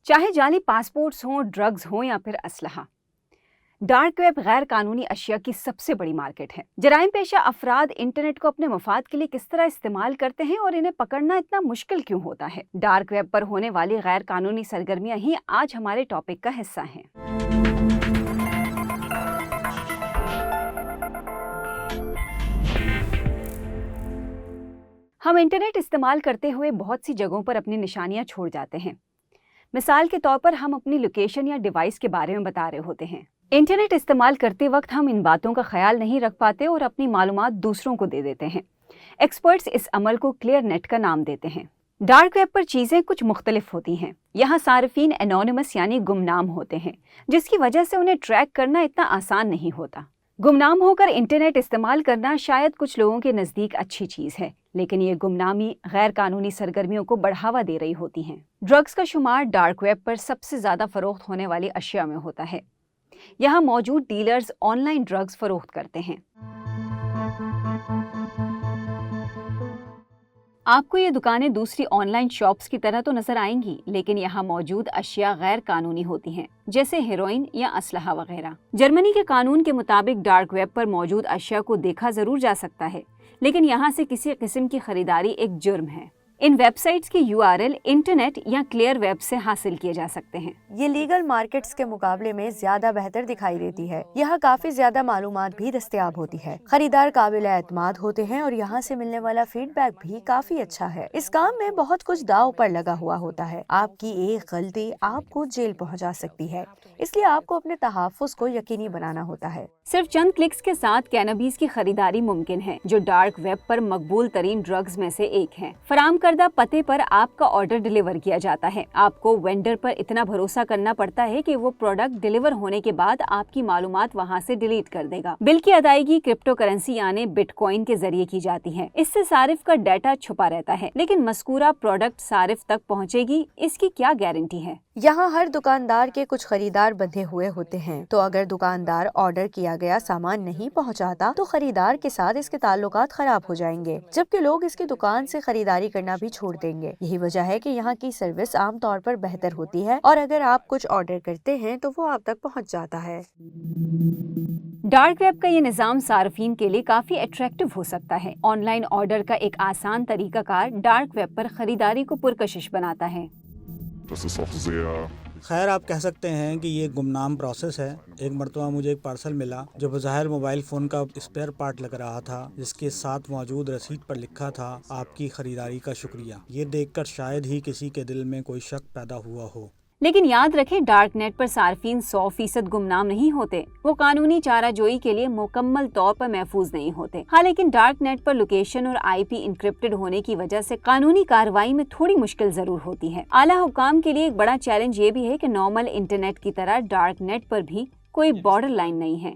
चाहे जाली पासपोर्ट्स हों, ड्रग्स हों या फिर असलहा, डार्क वेब गैर कानूनी अशिया की सबसे बड़ी मार्केट है। जराइम पेशा अफराद इंटरनेट को अपने मफाद के लिए किस तरह इस्तेमाल करते हैं और इन्हें पकड़ना इतना मुश्किल क्यों होता है? डार्क वेब पर होने वाली गैर कानूनी सरगर्मियां ही आज हमारे टॉपिक का हिस्सा हैं। हम इंटरनेट इस्तेमाल करते हुए बहुत सी जगहों पर अपनी निशानियां छोड़ जाते हैं। मिसाल के तौर पर हम अपनी लोकेशन या डिवाइस के बारे में बता रहे होते हैं। इंटरनेट इस्तेमाल करते वक्त हम इन बातों का ख्याल नहीं रख पाते और अपनी मालूमात दूसरों को दे देते हैं। एक्सपर्ट्स इस अमल को क्लियर नेट का नाम देते हैं। डार्क वेब पर चीज़ें कुछ मुख्तलिफ होती हैं। यहाँ सार्फिन एनोनिमस यानी गुमनाम होते हैं, जिसकी वजह से उन्हें ट्रैक करना इतना आसान नहीं होता। गुमनाम होकर इंटरनेट इस्तेमाल करना शायद कुछ लोगों के नज़दीक अच्छी चीज़ है, लेकिन ये गुमनामी गैर कानूनी सरगर्मियों को बढ़ावा दे रही होती हैं। ड्रग्स का शुमार डार्क वेब पर सबसे ज़्यादा फ़रोख्त होने वाली अशिया में होता है। यहाँ मौजूद डीलर्स ऑनलाइन ड्रग्स फ़रोख्त करते हैं। आपको ये दुकानें दूसरी ऑनलाइन शॉप्स की तरह तो नज़र आएंगी, लेकिन यहाँ मौजूद अशिया गैर कानूनी होती हैं, जैसे हेरोइन या असलहा वगैरह। जर्मनी के कानून के मुताबिक डार्क वेब पर मौजूद अशिया को देखा ज़रूर जा सकता है, लेकिन यहाँ से किसी किस्म की खरीदारी एक जुर्म है। इन वेबसाइट्स की URL इंटरनेट या क्लियर वेब से हासिल किए जा सकते हैं। ये लीगल मार्केट्स के मुकाबले में ज्यादा बेहतर दिखाई देती है। यहाँ काफी ज्यादा मालूमात भी दस्तयाब होती है। खरीदार काबिल एतमाद होते हैं और यहाँ से मिलने वाला फीडबैक भी काफी अच्छा है। इस काम में बहुत कुछ दांव पर लगा हुआ होता है। आपकी एक गलती आपको जेल पहुँचा सकती है, इसलिए आपको अपने तहफ़्फ़ुज़ को यकीनी बनाना होता है। सिर्फ चंद क्लिक्स के साथ कैनबीस की खरीदारी मुमकिन है, जो डार्क वेब पर मकबूल तरीन ड्रग्स में से एक है। फराम करदा पते पर आपका ऑर्डर डिलीवर किया जाता है। आपको वेंडर पर इतना भरोसा करना पड़ता है कि वो प्रोडक्ट डिलीवर होने के बाद आपकी मालूमात वहाँ से डिलीट कर देगा। बिल की अदायगी क्रिप्टो करेंसी यानी बिटकॉइन के जरिए की जाती है। इससे सारिफ का डाटा छुपा रहता है, लेकिन मज़कूरा प्रोडक्ट सारिफ तक पहुँचेगी, इसकी क्या गारंटी है? यहाँ हर दुकानदार के कुछ खरीदार बंधे हुए होते हैं, तो अगर दुकानदार ऑर्डर किया गया सामान नहीं पहुँचाता तो खरीदार के साथ इसके ताल्लुकात खराब हो जाएंगे, जबकि लोग इसकी दुकान से खरीदारी करना भी छोड़ देंगे। यही वजह है कि यहाँ की सर्विस आमतौर पर बेहतर होती है और अगर आप कुछ ऑर्डर करते हैं तो वो आप तक पहुँच जाता है। डार्क वेब का ये निज़ाम सार्फिन के लिए काफ़ी अट्रैक्टिव हो सकता है। ऑनलाइन ऑर्डर का एक आसान तरीकाकार डार्क वेब पर खरीदारी को पुरकशिश बनाता है। खैर, आप कह सकते हैं कि ये गुमनाम प्रोसेस है। एक मरतबा मुझे एक पार्सल मिला जो बज़ाहिर मोबाइल फ़ोन का स्पेयर पार्ट लग रहा था, जिसके साथ मौजूद रसीद पर लिखा था, आपकी खरीदारी का शुक्रिया। ये देखकर शायद ही किसी के दिल में कोई शक पैदा हुआ हो। लेकिन याद रखें, डार्क नेट पर सार्फिन 100% गुमनाम नहीं होते। वो कानूनी चाराजोई के लिए मुकम्मल तौर पर महफूज नहीं होते। हाँ, लेकिन डार्क नेट पर लोकेशन और IP इंक्रिप्टेड होने की वजह से कानूनी कार्रवाई में थोड़ी मुश्किल जरूर होती है। आला हुकाम के लिए एक बड़ा चैलेंज ये भी है कि नॉर्मल इंटरनेट की तरह डार्क नेट पर भी कोई बॉर्डर लाइन नहीं है।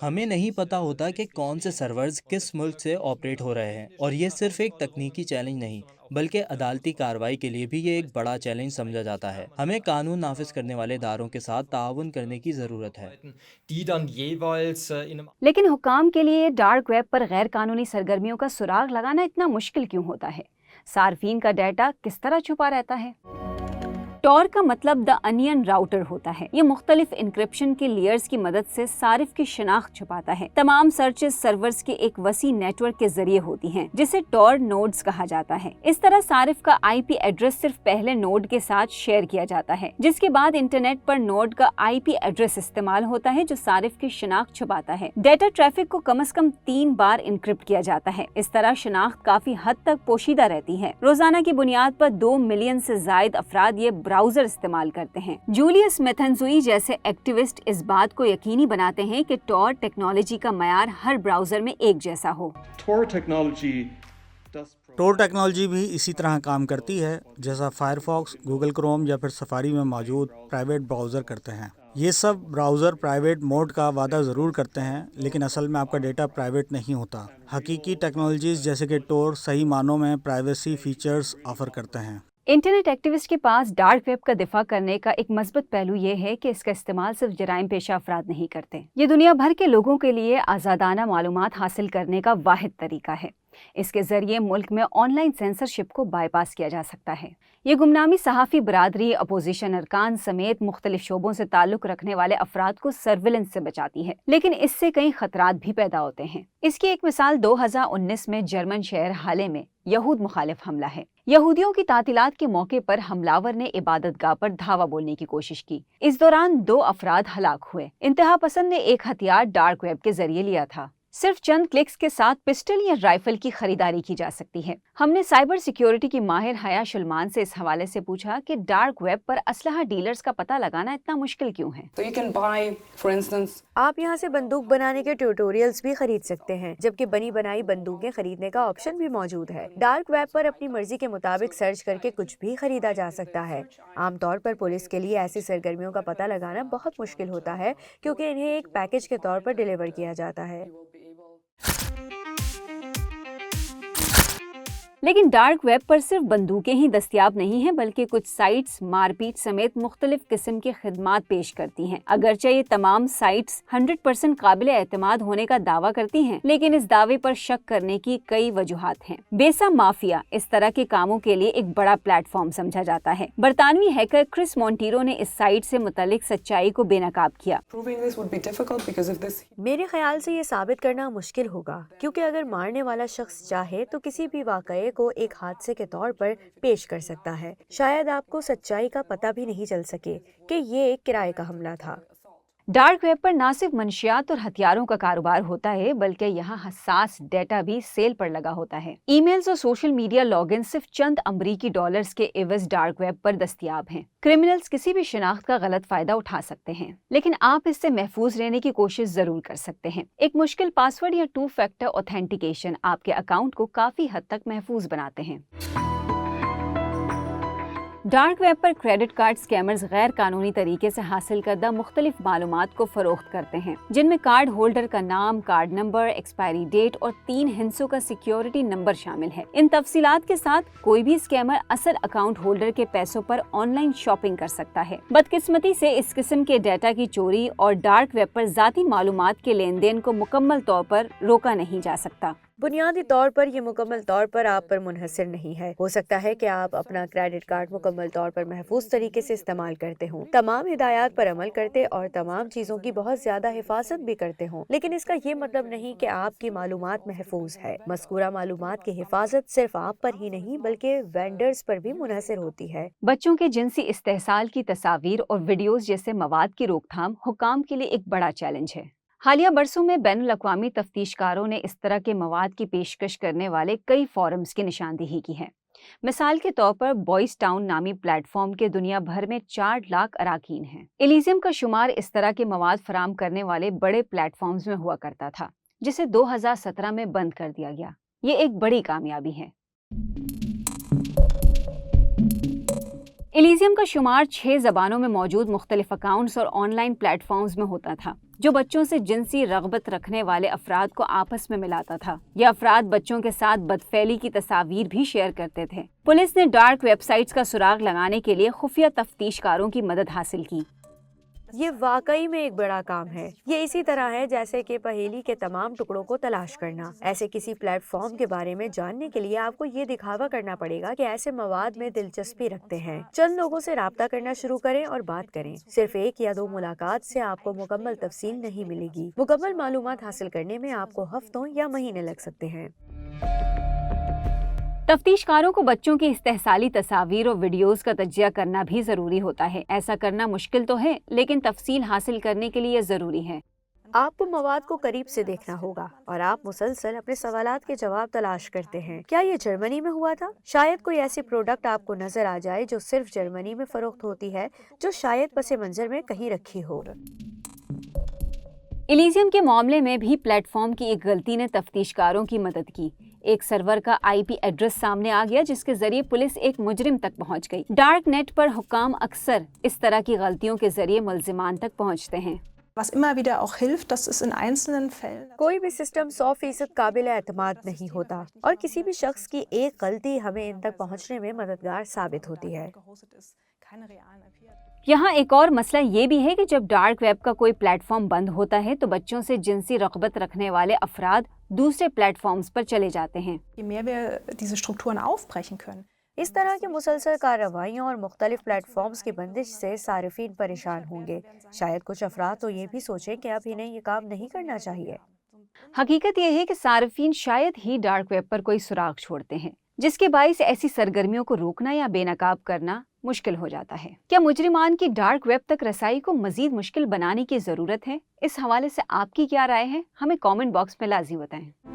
हमें नहीं पता होता कि कौन से सर्वर्स किस मुल्क से ऑपरेट हो रहे हैं, और ये सिर्फ एक तकनीकी चैलेंज नहीं बल्कि अदालती कार्रवाई के लिए भी ये एक बड़ा चैलेंज समझा जाता है। हमें कानून नाफिज करने वाले इदारों के साथ ताउन करने की ज़रूरत है। लेकिन हुकाम के लिए डार्क वेब पर गैर कानूनी सरगर्मियों का सुराग लगाना इतना मुश्किल क्यों होता है? सार्फिन का डाटा किस तरह छुपा रहता है? टॉर का मतलब द अनियन राउटर होता है। ये मुख्तलिफ इंक्रिप्शन के लेयर्स की मदद से सारिफ की शनाख्त छुपाता है। तमाम सर्चेस सर्वर्स के एक वसी नेटवर्क के जरिए होती हैं, जिसे टॉर नोड्स कहा जाता है। इस तरह सारिफ का IP एड्रेस सिर्फ पहले नोड के साथ शेयर किया जाता है, जिसके बाद इंटरनेट पर नोड का IP एड्रेस इस्तेमाल होता है, जो सारिफ की शनाख्त छुपाता है। डेटा ट्रैफिक को कम से कम 3 बार इंक्रिप्ट किया जाता है। इस तरह शनाख्त काफी हद तक पोशीदा रहती है। रोजाना की बुनियाद पर 2 मिलियन से जायद अफराद ये ब्राउजर इस्तेमाल करते हैं। जूलियस मेथनजुई जैसे एक्टिविस्ट इस बात को यकीनी बनाते हैं कि टॉर टेक्नोलॉजी का मयार हर ब्राउजर में एक जैसा हो। टोर टेक्नोलॉजी भी इसी तरह काम करती है जैसा फायरफॉक्स, गूगल क्रोम या फिर सफारी में मौजूद प्राइवेट ब्राउज़र करते हैं। ये सब ब्राउज़र प्राइवेट मोड का वादा ज़रूर करते हैं, लेकिन असल में आपका डेटा प्राइवेट नहीं होता। हकीकी टेक्नोलॉजीज़ जैसे कि टोर सही मानों में प्राइवेसी फीचर्स ऑफर करते हैं। इंटरनेट एक्टिविस्ट के पास डार्क वेब का दिफा करने का एक मजबूत पहलू ये है कि इसका इस्तेमाल सिर्फ जराइम पेशा अफराद नहीं करते। ये दुनिया भर के लोगों के लिए आज़ादाना मालूमात हासिल करने का वाहिद तरीका है। इसके जरिए मुल्क में ऑनलाइन सेंसरशिप को बाईपास किया जा सकता है। ये गुमनामी सहाफ़ी बरादरी, अपोजिशन अरकान समेत मुख्तलिफ शोबों से ताल्लुक़ रखने वाले अफराद को सर्विलेंस से बचाती है, लेकिन इससे कई खतरात भी पैदा होते हैं। इसकी एक मिसाल 2019 में जर्मन शहर हाले में यहूद मुखालिफ हमला है। यहूदियों की तातीलात के मौके पर हमलावर ने इबादतगाह पर धावा बोलने की कोशिश की। इस दौरान 2 अफराद हलाक हुए। इंतहा पसंद ने एक हथियार डार्क वेब के जरिए लिया था। सिर्फ चंद क्लिक्स के साथ पिस्टल या राइफल की खरीदारी की जा सकती है। हमने साइबर सिक्योरिटी की माहिर हया शुलमान से इस हवाले से पूछा कि डार्क वेब पर असलहा डीलर्स का पता लगाना इतना मुश्किल क्यों है। So you can buy, for instance, आप यहाँ से बंदूक बनाने के ट्यूटोरियल्स भी खरीद सकते हैं, जबकि बनी बनाई बंदूकें खरीदने का ऑप्शन भी मौजूद है। डार्क वेब पर अपनी मर्जी के मुताबिक सर्च करके कुछ भी खरीदा जा सकता है। आमतौर पर पुलिस के लिए ऐसी सरगर्मियों का पता लगाना बहुत मुश्किल होता है, क्योंकि इन्हें एक पैकेज के तौर पर डिलीवर किया जाता है। लेकिन डार्क वेब पर सिर्फ बंदूकें ही दस्तयाब नहीं हैं, बल्कि कुछ साइट्स मारपीट समेत मुख्तलिफ किस्म के खिदमात पेश करती हैं। अगरचे ये तमाम साइट्स 100% काबिल एतमाद होने का दावा करती हैं, लेकिन इस दावे पर शक करने की कई वजूहात हैं। बेसा माफिया इस तरह के कामों के लिए एक बड़ा प्लेटफॉर्म समझा जाता है। बरतानवी हैकर क्रिस मोंटीरो ने इस साइट से मुतल्लिक सच्चाई को बेनकाब किया। proving this would be difficult because of this. मेरे ख्याल से ये साबित करना मुश्किल होगा, क्योंकि अगर मारने वाला शख्स चाहे तो किसी भी वाक़ये को एक हादसे के तौर पर पेश कर सकता है। शायद आपको सच्चाई का पता भी नहीं चल सके कि ये एक किराए का हमला था। डार्क वेब पर न सिर्फ मंशियात और हथियारों का कारोबार होता है, बल्कि यहाँ हसास डेटा भी सेल पर लगा होता है। ईमेल्स और सोशल मीडिया लॉगिन सिर्फ चंद अमरीकी डॉलर्स के एवज डार्क वेब पर दस्तयाब हैं। क्रिमिनल्स किसी भी शिनाख्त का गलत फायदा उठा सकते हैं, लेकिन आप इससे महफूज रहने की कोशिश जरूर कर सकते हैं। एक मुश्किल पासवर्ड या 2 फैक्टर ऑथेंटिकेशन आपके अकाउंट को काफी हद तक महफूज बनाते हैं। डार्क वेब पर क्रेडिट कार्ड स्कैमर्स गैर कानूनी तरीके से हासिल करदा मुख्तलिफ मालूमात को फरोख्त करते हैं, जिनमें कार्ड होल्डर का नाम, कार्ड नंबर, एक्सपायरी डेट और 3 हिस्सों का सिक्योरिटी नंबर शामिल है। इन तफसीलात के साथ कोई भी स्कैमर असल अकाउंट होल्डर के पैसों पर ऑनलाइन शॉपिंग कर सकता है। बदकिस्मती से इस किस्म के डेटा की चोरी और डार्क वेब पर ज़ाती मालूमात के लेन देन को मुकम्मल तौर पर रोका नहीं जा सकता। बुनियादी तौर पर ये मुकम्मल तौर पर आप पर मुनहसर नहीं है। हो सकता है कि आप अपना क्रेडिट कार्ड मुकम्मल तौर पर महफूज तरीके से इस्तेमाल करते हों, तमाम हिदायत पर अमल करते और तमाम चीज़ों की बहुत ज़्यादा हिफाजत भी करते हों, लेकिन इसका ये मतलब नहीं कि आपकी मालूमात महफूज है। मज़कूरा मालूमात की हिफाजत सिर्फ आप पर ही नहीं बल्कि वेंडर्स पर भी मुनहसर होती है। बच्चों के जिनसी इस्तेहसाल की तस्वीर और वीडियोस जैसे मवाद की रोकथाम हुकाम के लिए एक बड़ा चैलेंज है। हालिया बरसों में बैनुल-अक़वामी तफ्तीशकारों ने इस तरह के मवाद की पेशकश करने वाले कई फोरम्स की निशानदेही की है। मिसाल के तौर पर बॉयज टाउन नामी प्लेटफॉर्म के दुनिया भर में 4 लाख अराकीन हैं। एलिजियम का शुमार इस तरह के मवाद फराम करने वाले बड़े प्लेटफॉर्म्स में हुआ करता था, जिसे 2017 में बंद कर दिया गया। ये एक बड़ी कामयाबी है। एलिजियम का शुमार 6 ज़बानों में मौजूद मुख्तलिफ अकाउंट्स और ऑनलाइन प्लेटफॉर्म्स में होता था, जो बच्चों से जिनसी रग़बत रखने वाले अफराद को आपस में मिलाता था। ये अफराद बच्चों के साथ बदफेली की तस्वीर भी शेयर करते थे। पुलिस ने डार्क वेबसाइट्स का सुराग लगाने के लिए खुफिया तफ्तीशकारों की मदद हासिल की। ये वाकई में एक बड़ा काम है। ये इसी तरह है जैसे कि पहेली के तमाम टुकड़ों को तलाश करना। ऐसे किसी प्लेटफॉर्म के बारे में जानने के लिए आपको ये दिखावा करना पड़ेगा कि ऐसे मवाद में दिलचस्पी रखते हैं। चंद लोगों से राब्ता करना शुरू करें और बात करें। सिर्फ 1 या 2 मुलाकात से आपको मुकम्मल तफसील नहीं मिलेगी। मुकम्मल मालूमात हासिल करने में आपको हफ्तों या महीने लग सकते हैं। तफ्तीशकारों को बच्चों की इस्तेहसाली तस्वीर और वीडियोस का तज्जिया करना भी ज़रूरी होता है। ऐसा करना मुश्किल तो है, लेकिन तफसील हासिल करने के लिए ज़रूरी है। आपको मवाद को करीब से देखना होगा और आप मुसलसल अपने सवालात के जवाब तलाश करते हैं। क्या ये जर्मनी में हुआ था? शायद कोई ऐसी प्रोडक्ट आपको नजर आ जाए जो सिर्फ जर्मनी में फरोख्त होती है, जो शायद पसे मंजर में कहीं रखी हो। एलिजियम के मामले में भी प्लेटफॉर्म की एक गलती ने तफ्तीशकारों की मदद की। एक सर्वर का IP एड्रेस सामने आ गया, जिसके जरिए पुलिस एक मुजरिम तक पहुंच गई। डार्क नेट पर हुक्काम अक्सर इस तरह की गलतियों के जरिए मुल्जिमान तक पहुंचते हैं। Was immer wieder auch hilft, dass es in einzelnen Fällen कोई भी सिस्टम 100% काबिल एतमाद नहीं होता और किसी भी शख्स की एक गलती हमें इन तक पहुंचने में मददगार साबित होती है। gehostet ist, keine realen IP-Adressen. यहाँ एक और मसला ये भी है कि जब डार्क वेब का कोई प्लेटफॉर्म बंद होता है तो बच्चों से जिनसी रग़बत रखने वाले अफराद दूसरे प्लेटफॉर्म्स पर चले जाते हैं। Je mehr wir diese Strukturen aufbrechen können, इस तरह की मुसलसल कार्रवाइयों और मुख्तलिफ प्लेटफॉर्म्स की बंदिश से सारिफीन परेशान होंगे। शायद कुछ अफराद तो ये भी सोचें कि अब इन्हें ये काम नहीं करना चाहिए। हकीकत यह है कि सार्फिन शायद ही डार्क वेब पर कोई सुराग छोड़ते हैं, जिसके बाइस ऐसी सरगर्मियों को रोकना या बेनकाब करना मुश्किल हो जाता है। क्या मुजरिमान की डार्क वेब तक रसाई को मजीद मुश्किल बनाने की जरूरत है? इस हवाले से आपकी क्या राय है? हमें कमेंट बॉक्स में लाज़िम बताएं।